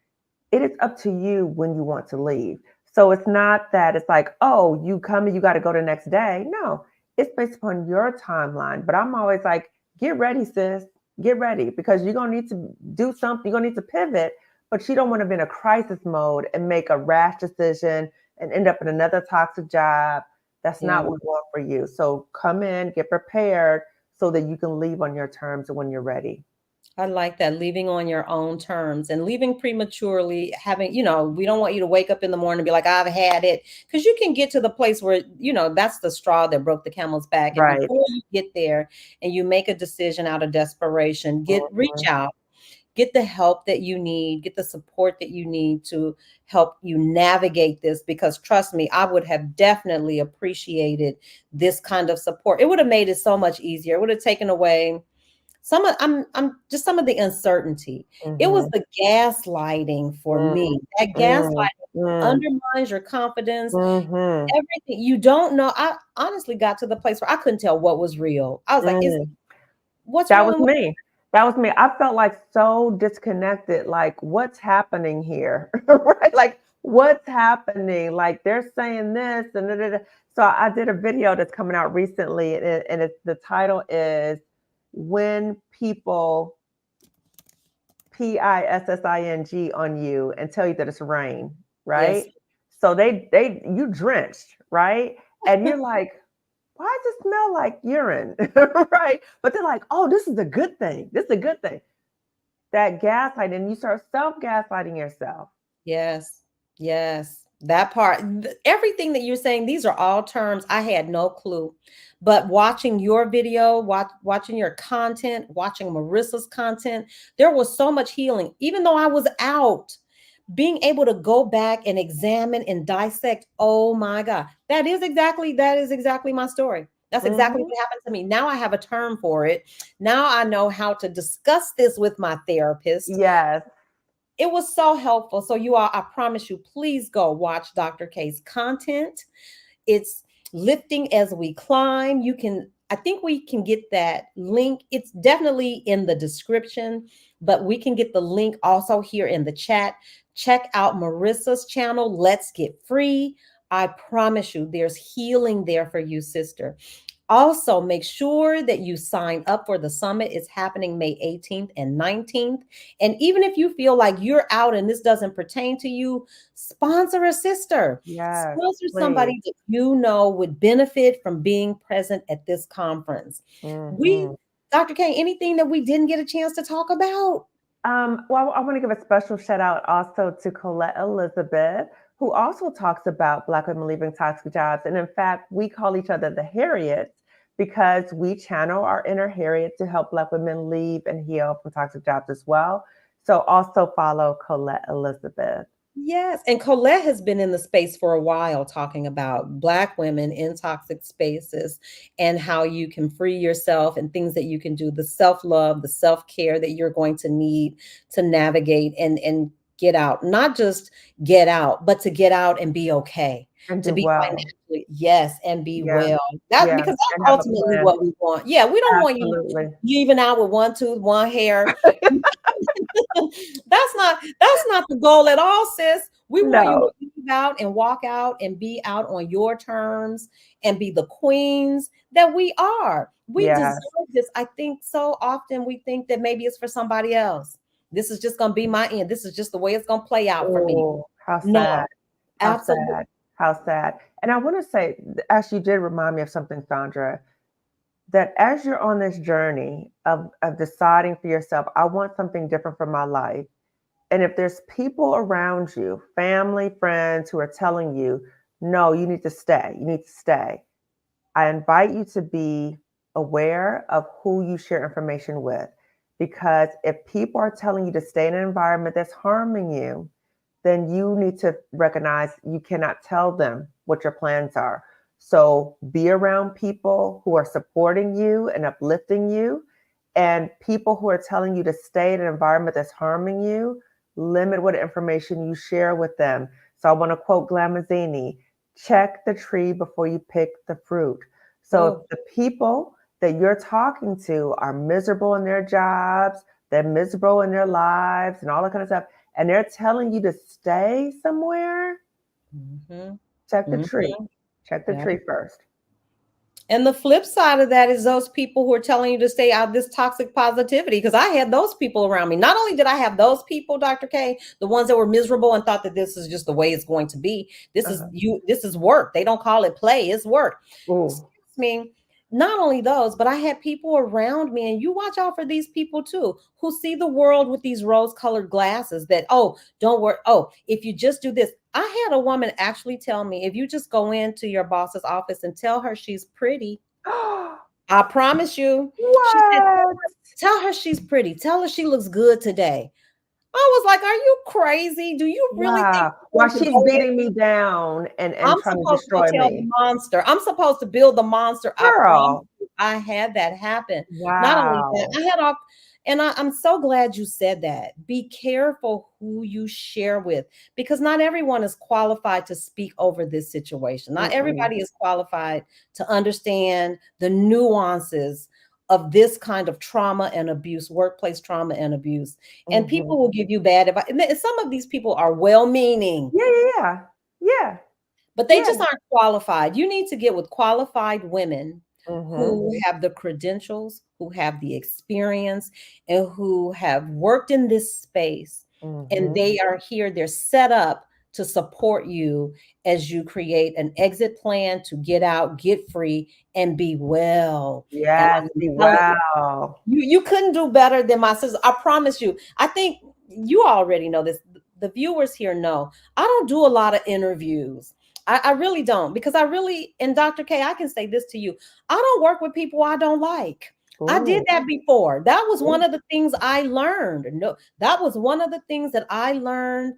It is up to you when you want to leave. So it's not that it's like, oh, you come and you got to go the next day. No, it's based upon your timeline. But I'm always like, get ready, sis. Get ready, because you're going to need to do something. You're going to need to pivot, but you don't want to be in a crisis mode and make a rash decision and end up in another toxic job. That's not Yeah. what we want for you. So come in, get prepared so that you can leave on your terms when you're ready. I like that, leaving on your own terms and leaving prematurely, having, we don't want you to wake up in the morning and be like, I've had it. Because you can get to the place where, that's the straw that broke the camel's back. And Right. before you get there and you make a decision out of desperation, reach Mhm. out, get the help that you need, get the support that you need to help you navigate this. Because trust me, I would have definitely appreciated this kind of support. It would have made it so much easier. It would have taken away I'm just some of the uncertainty. It was Mhm. the gaslighting for Mm, me. That mm, gaslighting mm, undermines your confidence, mhm, everything. You don't know. I honestly got to the place where I couldn't tell what was real. I was like, mm. what's That real was and what? me. That was me. I felt like so disconnected, like, what's happening here? Right? Like, what's happening? Like, they're saying this and da, da, da. So I did a video that's coming out recently, and the title is "When People PISSING on you and tell you that it's rain," Yes. right? So they you drenched, right? And you're like, why does it smell like urine? Right? But they're like, oh, this is a good thing. This is a good thing. That gaslighting, and you start self-gaslighting yourself. Yes. Yes. That part, everything that you're saying, these are all terms I had no clue. But watching your video, watching your content, watching Marissa's content, there was so much healing, even though I was out. being able to go back and examine and dissect. Oh my God, that is exactly my story. That's exactly Mm-hmm. what happened to me. Now I have a term for it. Now I know how to discuss this with my therapist. Yes. It was so helpful. So you all, I promise you, please go watch Dr. K's content. It's lifting as we climb. You can, I think we can get that link. It's definitely in the description, but we can get the link also here in the chat. Check out Marissa's channel, Let's Get Free. I promise you, there's healing there for you, sister. Also, make sure that you sign up for the summit. It's happening May 18th and 19th. And even if you feel like you're out and this doesn't pertain to you, sponsor a sister. Yes, Sponsor please. somebody that you know would benefit from being present at this conference. We, Mm-hmm. Dr. K, anything that we didn't get a chance to talk about? Well, I want to give a special shout out also to Colette Elizabeth, who also talks about Black women leaving toxic jobs. And in fact, we call each other the Harriets because we channel our inner Harriet to help Black women leave and heal from toxic jobs as well. So also follow Colette Elizabeth. Yes. And Colette has been in the space for a while talking about Black women in toxic spaces and how you can free yourself and things that you can do, the self-love, the self-care that you're going to need to navigate and get out. Not just get out, but to get out and be okay. And To do be well. financially, yes, and be Yeah. well. That Yeah. because And that's have a ultimately plan. what we want. Yeah, we don't want you Absolutely. leaving out with one tooth, one hair. That's not the goal at all, sis. We want you to No. leave out and walk out and be out on your terms and be the queens that we are. We deserve Yes. this. I think so often we think that maybe it's for somebody else. This is just gonna be my end. This is just the way it's gonna play out for me. Oh, how sad. No, How absolutely. sad. How sad. And I want to say, actually, you did remind me of something, Sandra, that as you're on this journey of deciding for yourself, I want something different for my life. And if there's people around you, family, friends who are telling you, no, you need to stay, you need to stay, I invite you to be aware of who you share information with. Because if people are telling you to stay in an environment that's harming you, then you need to recognize you cannot tell them what your plans are. So be around people who are supporting you and uplifting you, and people who are telling you to stay in an environment that's harming you. Limit what information you share with them. So I want to quote Glamazzini: check the tree before you pick the fruit. So if Oh, the people that you're talking to are miserable in their jobs, they're miserable in their lives, and all that kind of stuff, and they're telling you to stay somewhere, mhm, check the tree. mhm. Check the Yeah. tree first. And the flip side of that is those people who are telling you to stay out of this toxic positivity. Because I had those people around me. Not only did I have those people, Dr. K, the ones that were miserable and thought that this is just the way it's going to be. This is Uh-huh. you, this is work. They don't call it play, it's work. Ooh, Excuse me. Not only those, but I had people around me, and you watch out for these people too, who see the world with these rose-colored glasses that, oh, don't worry. Oh, if you just do this. I had a woman actually tell me, if you just go into your boss's office and tell her she's pretty, I promise you. She said, what? tell her she's pretty. Tell her she looks good today. I was like, are you crazy? Do you really think Wow. I'm While supposed to she's go in? beating me down and I'm trying to supposed to go destroy tell the me. monster. I'm supposed to build the monster. I promise Girl. you, I had that happen. Not only that, Wow. I had all, and I'm so glad you said that. Be careful who you share with, because not everyone is qualified to speak over this situation. Not Mm-mm. everybody is qualified to understand the nuances of this kind of trauma and abuse, workplace trauma and abuse. And Hmm. people will give you bad advice. And some of these people are well-meaning, Yeah, yeah, yeah, but they yeah. just aren't qualified. You need to get with qualified women Hmm. who have the credentials, who have the experience, and who have worked in this space. And Hmm. they are here, they're set up to support you as you create an exit plan to get out, get free, and be well. And Yes, I'm be telling you, well. you couldn't do better than my sister. I promise you. I think you already know this. The viewers here know I don't do a lot of interviews. I really don't, because I really, and Dr. K, I can say this to you. I don't work with people I don't like. I did Ooh, that before. That was one ooh. of the things I learned. No, that was one of the things that I learned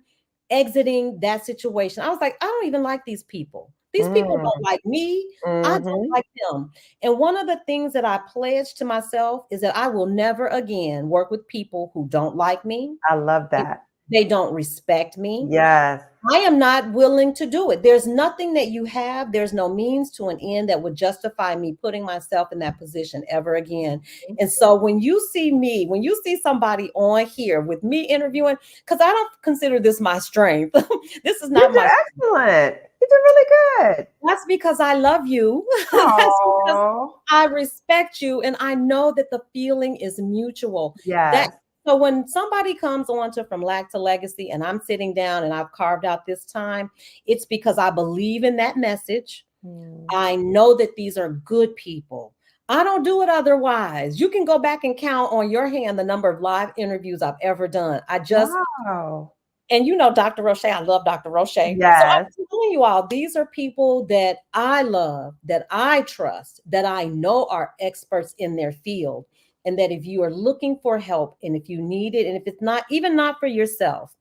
exiting that situation. I was like, I don't even like these people. These people Mm, don't like me. I don't mhm. like them. And one of the things that I pledged to myself is that I will never again work with people who don't like me. I love that. They don't respect me. Yes. I am not willing to do it. There's nothing that you have, there's no means to an end that would justify me putting myself in that position ever again. And so when you see me, when you see somebody on here with me interviewing, because I don't consider this my strength. This is You not did my strength. excellent. You did really good. That's because I love you. That's because Oh, I respect you and I know that the feeling is mutual. That yes. so when somebody comes on to From Lack to Legacy and I'm sitting down and I've carved out this time, it's because I believe in that message. Mm. I know that these are good people. I don't do it otherwise. You can go back and count on your hand the number of live interviews I've ever done. I just Wow. and you know, Dr. Roche, I love Dr. Roche. So Yes. I'm telling you all, these are people that I love, that I trust, that I know are experts in their field. And that if you are looking for help and if you need it, and if it's not, even not for yourself,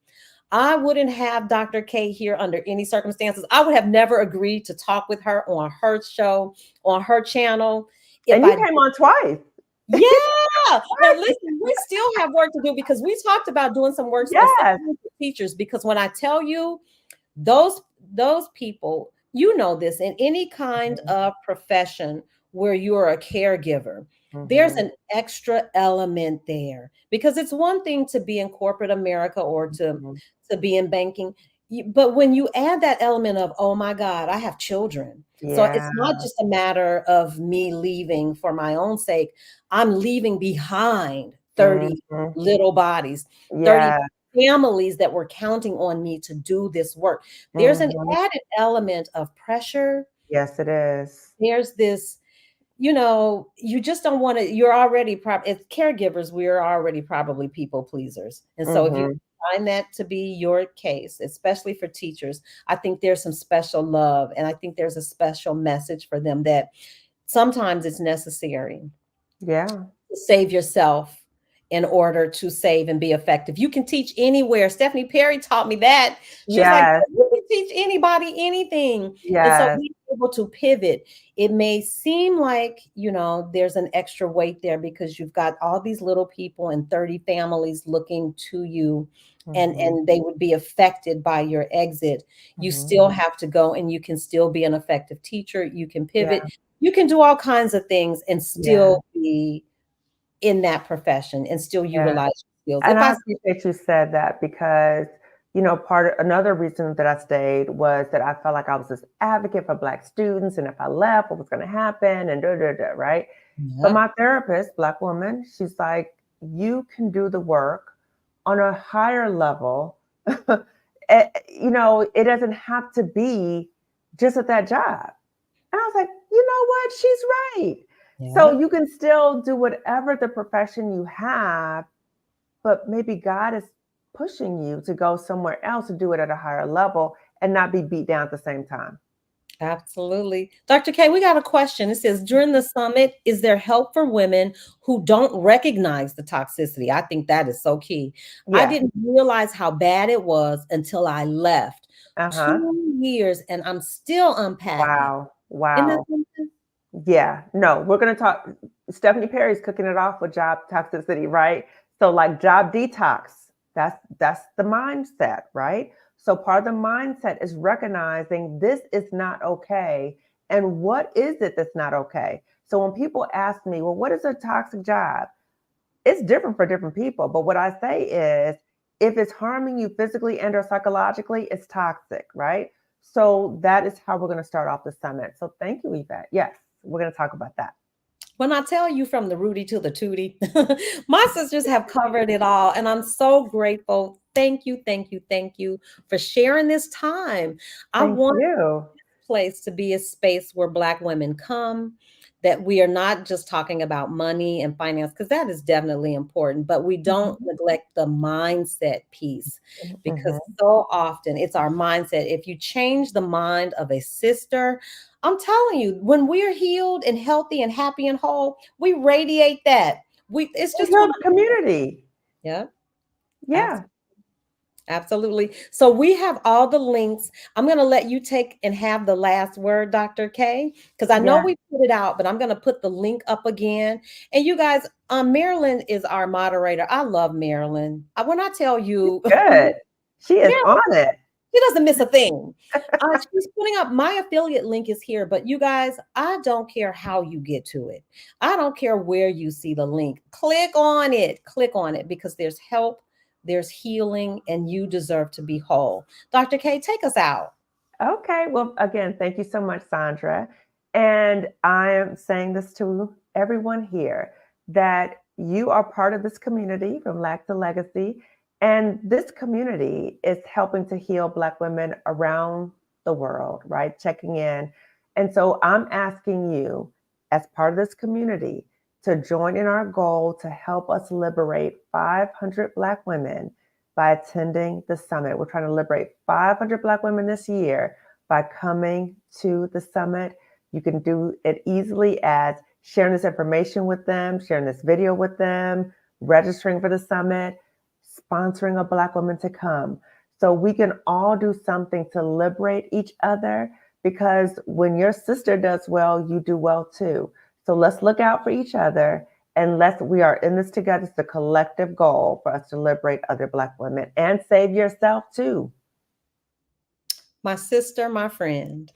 I wouldn't have Dr. K here under any circumstances. I would have never agreed to talk with her on her show, on her channel. If And you I came on twice. yeah. Now listen, we still have work to do because we talked about doing some work Yes. specifically for teachers. Because when I tell you those those people, you know this in any kind Mhm. of profession where you're a caregiver, there's Mhm. an extra element there because it's one thing to be in corporate America or Mhm. to be in banking. But when you add that element of, oh my God, I have children. So Yeah. it's not just a matter of me leaving for my own sake. I'm leaving behind 30 Mhm. little bodies, 30 Yeah. families that were counting on me to do this work. There's an Mhm. added element of pressure. Yes, it is. There's this, you just don't want to, you're already, as caregivers, we're already probably people pleasers. And so if you Mhm. find that to be your case, especially for teachers, I think there's some special love and I think there's a special message for them that sometimes it's necessary Yeah. to save yourself in order to save and be effective. You can teach anywhere. Stephanie Perry taught me that. She was like, Yes. you can teach anybody anything. And so Yes. being able to pivot, it may seem like, there's an extra weight there because you've got all these little people and 30 families looking to you Mhm. and they would be affected by your exit. You Mhm. still have to go and you can still be an effective teacher. You can Yeah. pivot. You can do all kinds of things and Yeah. still be in that profession and still Yeah. utilize your skills. And If I I appreciate you said that because, another reason that I stayed was that I felt like I was this advocate for Black students. And if I left, what was going to happen? And right? But Yep. my therapist, Black woman, she's like, you can do the work on a higher level. It doesn't have to be just at that job. And I was like, you know what? She's right. So Yep. you can still do whatever the profession you have, but maybe God is pushing you to go somewhere else to do it at a higher level and not be beat down at the same time. Absolutely. Dr. K, we got a question. It says, during the summit, is there help for women who don't recognize the toxicity? I think that is so key. I Yeah. didn't realize how bad it was until I left. Uh-huh. 2 years and I'm still unpacking. Wow. Isn't that Wow. something? Yeah. No, we're going to talk. Stephanie Perry's cooking it off with job toxicity, right? So like job detox, that's the mindset, right? So part of the mindset is recognizing this is not okay. And what is it that's not okay? So when people ask me, well, what is a toxic job? It's different for different people. But what I say is if it's harming you physically and or psychologically, it's toxic, right? So that is how we're going to start off the summit. So thank you, Yvette. Yes, we're going to talk about that. When I tell you from the Rudy to the Tootie, my sisters have covered it all. And I'm so grateful. Thank you, thank you, thank you for sharing this time. I Thank want you. this place to be a space where Black women come, that we are not just talking about money and finance, because that is definitely important, but we don't Mhm. neglect the mindset piece because Mhm. so often it's our mindset. If you change the mind of a sister, I'm telling you, when we're healed and healthy and happy and whole, we radiate that. It's We just heal who, the community. yeah, Yeah. absolutely. Absolutely. So we have all the links. I'm going to let you take and have the last word, Dr. K, because I know Yeah, we put it out, but I'm going to put the link up again. And you guys, Marilyn is our moderator. I love Marilyn. When I tell you, good. She is on it. she doesn't miss a thing. She's putting up my affiliate link is here, but you guys, I don't care how you get to it. I don't care where you see the link. Click on it because there's help, there's healing, and you deserve to be whole. Dr. K, take us out. Okay. Well, again, thank you so much, Sandra. And I am saying this to everyone here that you are part of this community from Lack to Legacy. And this community is helping to heal Black women around the world, right? Checking in. And so I'm asking you, as part of this community, to join in our goal to help us liberate 500 Black women by attending the summit. We're trying to liberate 500 Black women this year by coming to the summit. You can do it easily as sharing this information with them, sharing this video with them, registering for the summit, sponsoring a Black woman to come. So we can all do something to liberate each other, because when your sister does well, you do well too. So let's look out for each other, and we are in this together. It's the collective goal for us to liberate other Black women and save yourself too. My sister, my friend.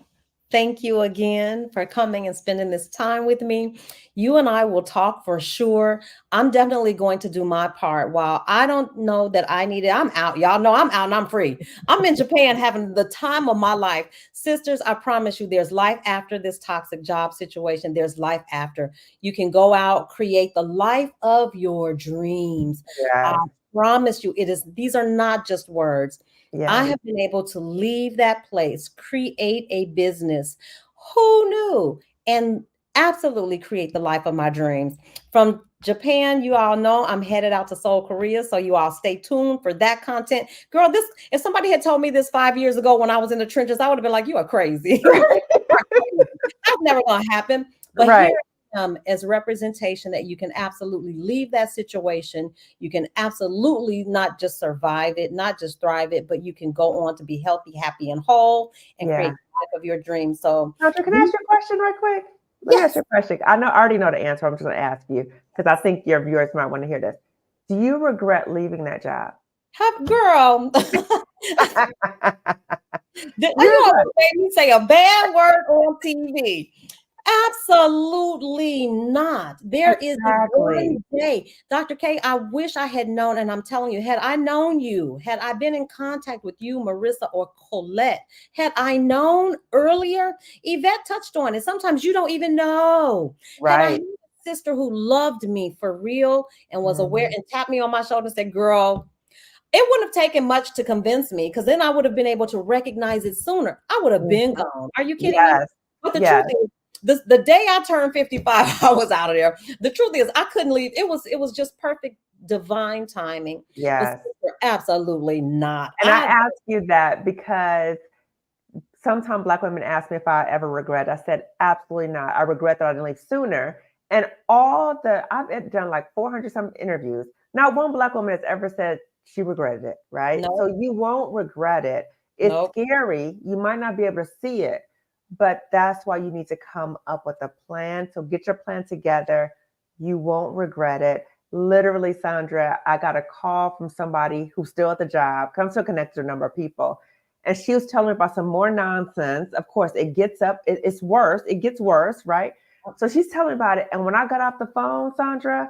Thank you again for coming and spending this time with me. You and I will talk for sure. I'm definitely going to do my part. While I don't know that I need it, I'm out. Y'all know I'm out and I'm free. I'm in Japan having the time of my life. Sisters, I promise you, there's life after this toxic job situation. There's life after. You can go out, create the life of your dreams. I Yes, promise you, these are not just words. I yes, have been able to leave that place, create a business. Who knew? And absolutely create the life of my dreams. From Japan, you all know I'm headed out to Seoul, Korea. So you all stay tuned for that content. Girl, this if somebody had told me this 5 years ago when I was in the trenches, I would have been like, you are crazy. That's never gonna happen. But right. here I am as representation that you can absolutely leave that situation. You can absolutely not just survive it, not just thrive it, but you can go on to be healthy, happy, and whole and create Yeah. the life of your dreams. So Sandra, can I ask you a question right quick? Let me ask you yes, a question. I already know the answer. I'm just going to ask you because I think your viewers might want to hear this. Do you regret leaving that job? have girl. You You're right. almost made me say a bad word on TV. Absolutely not. There is Exactly. one day, Dr. K, I wish I had known, and I'm telling you, had I known you, had I been in contact with you, Marissa or Colette, had I known earlier, Yvette touched on it. Sometimes you don't even know. Had I had Right. a sister who loved me for real and was aware Mhm. and tapped me on my shoulder and said, girl, it wouldn't have taken much to convince me because then I would have been able to recognize it sooner. I would have Mhm. been gone. Are you kidding me? Yes. But the truth Yes. is, the day I turned 55, I was out of there. The truth is, I couldn't leave. It was just perfect divine timing. But Yes. sister, absolutely not. And I I ask you that because sometimes Black women ask me if I ever regret. I said, absolutely not. I regret that I didn't leave sooner. And I've done like 400 some interviews. Not one Black woman has ever said she regretted it, right? So no, you won't regret it. It's no. scary. You might not be able to see it, but that's why you need to come up with a plan. So get your plan together. You won't regret it. Literally, Sandra, I got a call from somebody who's still at the job. I'm still connected to a number of people, and she was telling me about some more nonsense. Of course, it's worse. It gets worse, right? So she's telling me about it. And when I got off the phone, Sandra,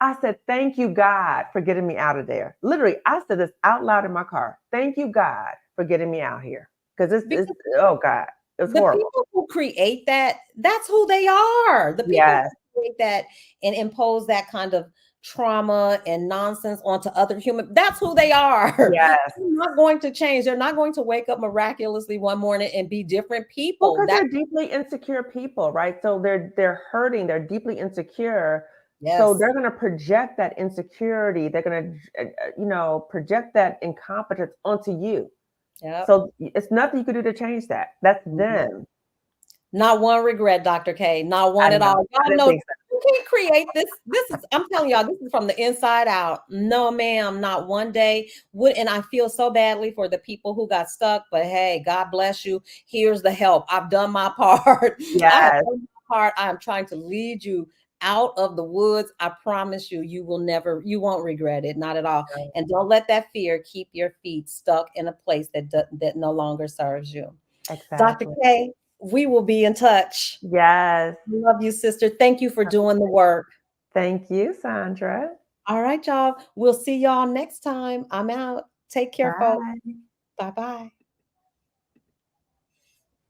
I said, thank you, God, for getting me out of there. Literally, I said this out loud in my car. Thank you, God, for getting me out here. Because Because oh God, it was the horrible. people who create that, that's who they are. The people Yes, who create that and impose that kind of trauma and nonsense onto other human, that's who they are. yes. They're not going to change. They're not going to wake up miraculously one morning and be different Well, people. because That they're deeply insecure people, right? So they're hurting, they're deeply insecure. So yes. they're going to project that insecurity. They're going to, project that incompetence onto you. Yep. So it's nothing you can do to change that. That's No. them. Not one regret, Dr. K. Not one I at know. all. I God didn't knows think so. You can't create this. This is, I'm telling y'all, this is from the inside out. No, ma'am, not one day. Would, and I feel so badly for the people who got stuck, but hey, God bless you. Here's the help. I've done my part. I have Yes. done my part. I am trying to lead you out of the woods. I promise you, you will never, you won't regret it, not at all. And don't let that fear keep your feet stuck in a place that no longer serves you. Dr. Exactly. K, we will be in touch. Yes. Love you, sister. Thank you for doing the work. Thank you, Sandra. All right, y'all. We'll see y'all next time. I'm out. Take care, folks. Bye. Bye bye.